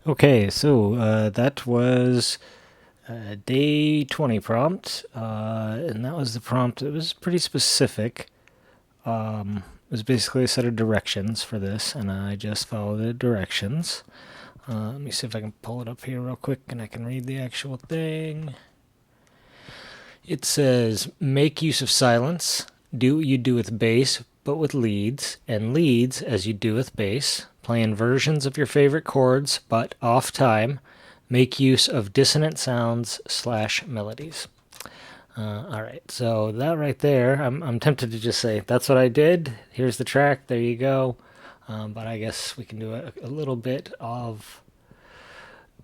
Okay, so that was day 20 prompt, and that was the prompt. It was pretty specific. It was basically a set of directions for this, and I just followed the directions. Let me see if I can pull it up here real quick and I can read the actual thing. It says, make use of silence, do what you do with bass, but with leads, and leads as you do with bass. Play inversions of your favorite chords, but off time. Make use of dissonant sounds / melodies. All right, so that right there, I'm tempted to just say that's what I did. Here's the track. There you go. But I guess we can do a little bit of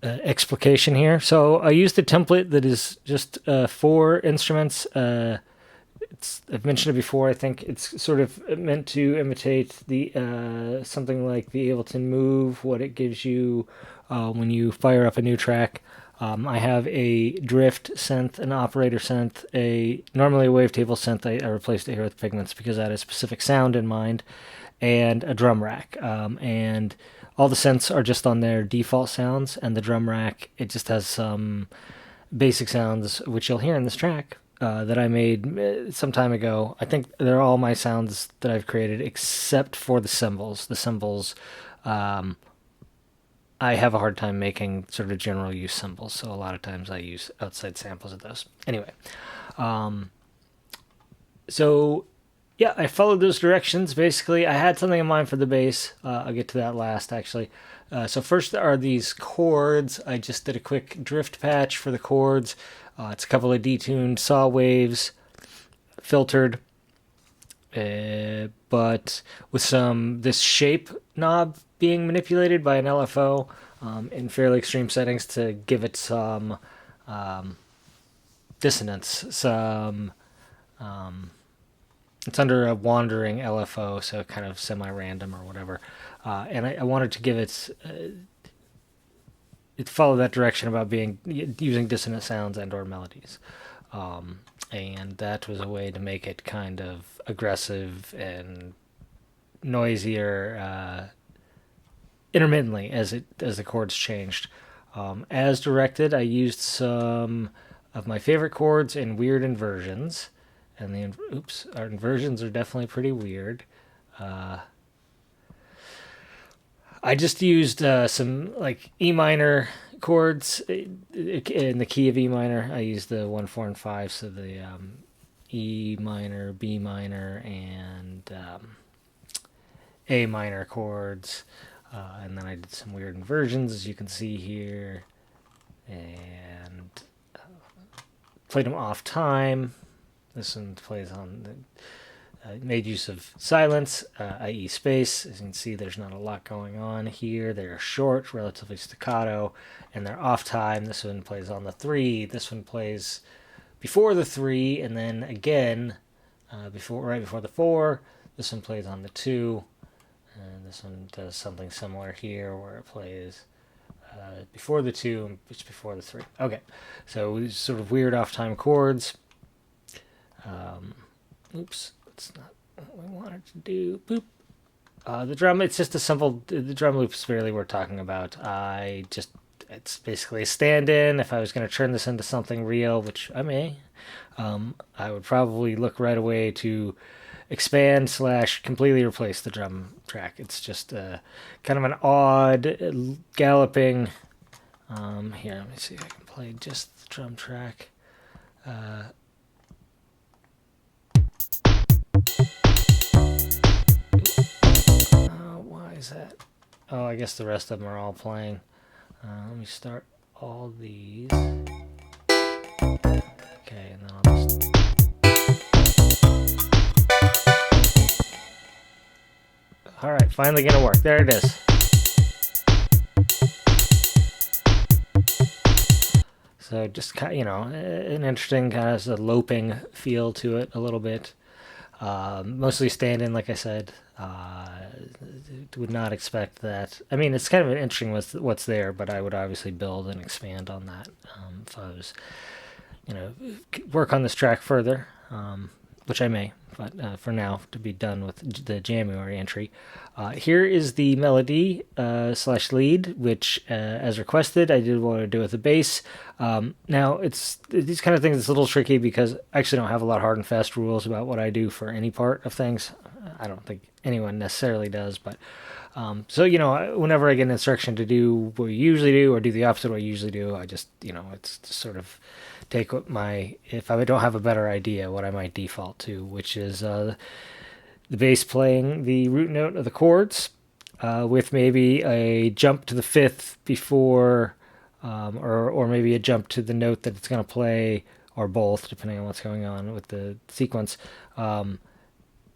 explication here. So I used a template that is just 4 instruments. I've mentioned it before. I think it's sort of meant to imitate the something like the Ableton Move, what it gives you when you fire up a new track. I have a drift synth, an operator synth, normally a wavetable synth. I replaced it here with Pigments because I had a specific sound in mind, and a drum rack. And all the synths are just on their default sounds, and the drum rack, it just has some basic sounds, which you'll hear in this track that I made some time ago. I think they're all my sounds that I've created, except for the cymbals. The cymbals, I have a hard time making sort of general use cymbals, so a lot of times I use outside samples of those. Anyway, so yeah, I followed those directions. Basically, I had something in mind for the bass. I'll get to that last, actually. So first are these chords. I just did a quick drift patch for the chords. It's a couple of detuned saw waves, filtered, but with this shape knob being manipulated by an LFO in fairly extreme settings to give it some dissonance, it's under a wandering LFO, so kind of semi-random or whatever. And I wanted to give it follow that direction about using dissonant sounds and/or melodies, and that was a way to make it kind of aggressive and noisier intermittently as the chords changed. As directed, I used some of my favorite chords in weird inversions. And our inversions are definitely pretty weird. I just used some like E minor chords in the key of E minor. I used the 1, 4, and 5, so the E minor, B minor, and A minor chords. And then I did some weird inversions, as you can see here, and played them off time. This one plays on made use of silence, i.e. space. As you can see, there's not a lot going on here. They're short, relatively staccato, and they're off time. This one plays on the 3. This one plays before the 3, and then again right before the 4. This one plays on the 2, and this one does something similar here where it plays before the 2 and just before the 3. Okay, so sort of weird off-time chords. That's not what we wanted to do. Boop. The drum, it's just a simple, the drum loop is really worth talking about. It's basically a stand-in. If I was going to turn this into something real, which I may, I would probably look right away to expand / completely replace the drum track. It's just kind of an odd galloping. Here, let me see if I can play just the drum track. Why is that? Oh, I guess the rest of them are all playing. Let me start all these. Okay, and then I'll just. Alright, finally gonna work. There it is. So just kind of, an interesting kind of loping feel to it a little bit. Mostly stand-in, like I said. Would not expect that. I mean, it's kind of interesting what's there, but I would obviously build and expand on that if I was, work on this track further. which I may, but for now, to be done with the Jamuary entry. Here is the melody slash lead, which, as requested, I did want to do with the bass. Now, it's these kind of things. It's a little tricky because I actually don't have a lot of hard and fast rules about what I do for any part of things. I don't think anyone necessarily does, but so whenever I get an instruction to do what you usually do or do the opposite of what I usually do, I just it's just sort of take what if I don't have a better idea, what I might default to, which is the bass playing the root note of the chords with maybe a jump to the fifth before, or maybe a jump to the note that it's going to play, or both, depending on what's going on with the sequence.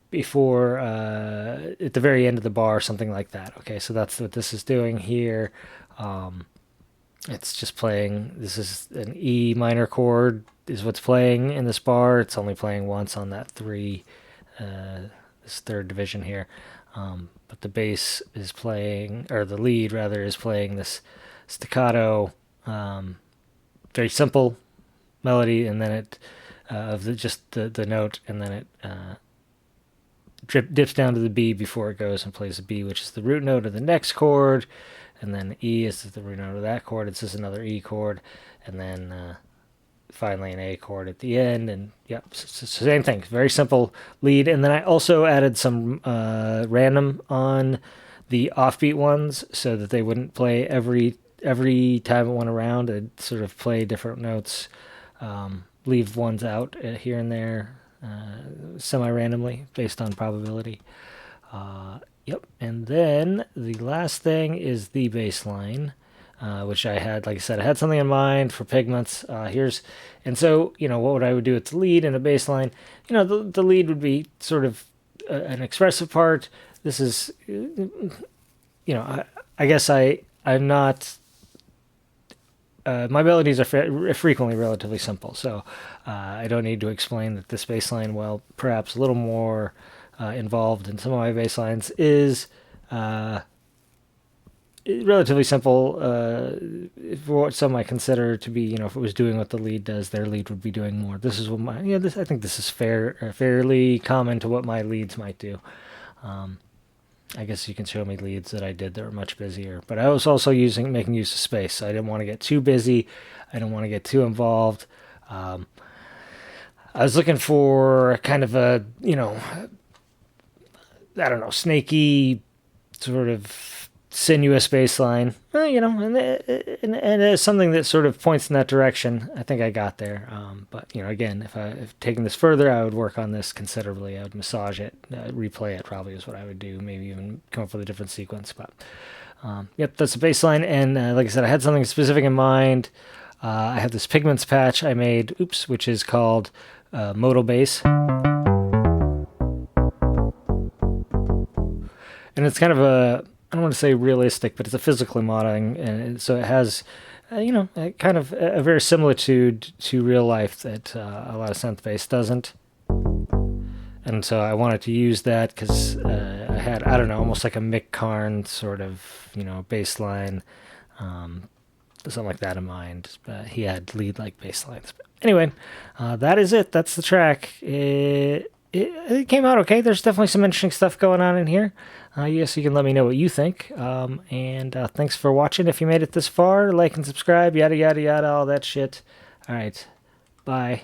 Before at the very end of the bar, something like that. Okay, so that's what this is doing here. It's just playing. This is an E minor chord is what's playing in this bar. It's only playing once on that this third division here. But the bass is playing, or the lead rather, is playing this staccato, very simple melody, and then it of just the note, and then it dips down to the B before it goes and plays the B, which is the root note of the next chord, and then E is the root note of that chord. It's just another E chord, and then finally an A chord at the end, and yeah, same thing. Very simple lead, and then I also added some random on the offbeat ones so that they wouldn't play every time it went around. It'd sort of play different notes, leave ones out here and there. Semi-randomly based on probability. Yep. And then the last thing is the bass line, which I had, like I said, I had something in mind for pigments. And so, what would I would do with the lead and a bass line? The lead would be sort of an expressive part. This is, I guess I'm not, my melodies are frequently relatively simple, so I don't need to explain that this bass line, while perhaps a little more involved in some of my bass lines, is relatively simple for what some might consider to be, if it was doing what the lead does, their lead would be doing more. This is what I think this is fairly common to what my leads might do. I guess you can show me leads that I did that were much busier, but I was also making use of space. So I didn't want to get too busy. I didn't want to get too involved. I was looking for kind of a, I don't know, snaky, sort of sinuous bass line, and something that sort of points in that direction. I think I got there. But again, if taking this further, I would work on this considerably. I would massage it, replay it probably is what I would do. Maybe even come up with a different sequence. But yep, that's the bass line. And like I said, I had something specific in mind. I have this pigments patch I made, which is called modal bass. And it's kind of I don't want to say realistic, but it's a physical modeling, and so it has, a kind of a very similitude to real life that a lot of synth bass doesn't. And so I wanted to use that because I had, I don't know, almost like a Mick Karn sort of, bass line, something like that in mind. He had lead-like bass lines. But anyway, that is it. That's the track. It came out okay. There's definitely some interesting stuff going on in here. Yes, you can let me know what you think. And thanks for watching. If you made it this far, like and subscribe, yada, yada, yada, all that shit. All right. Bye.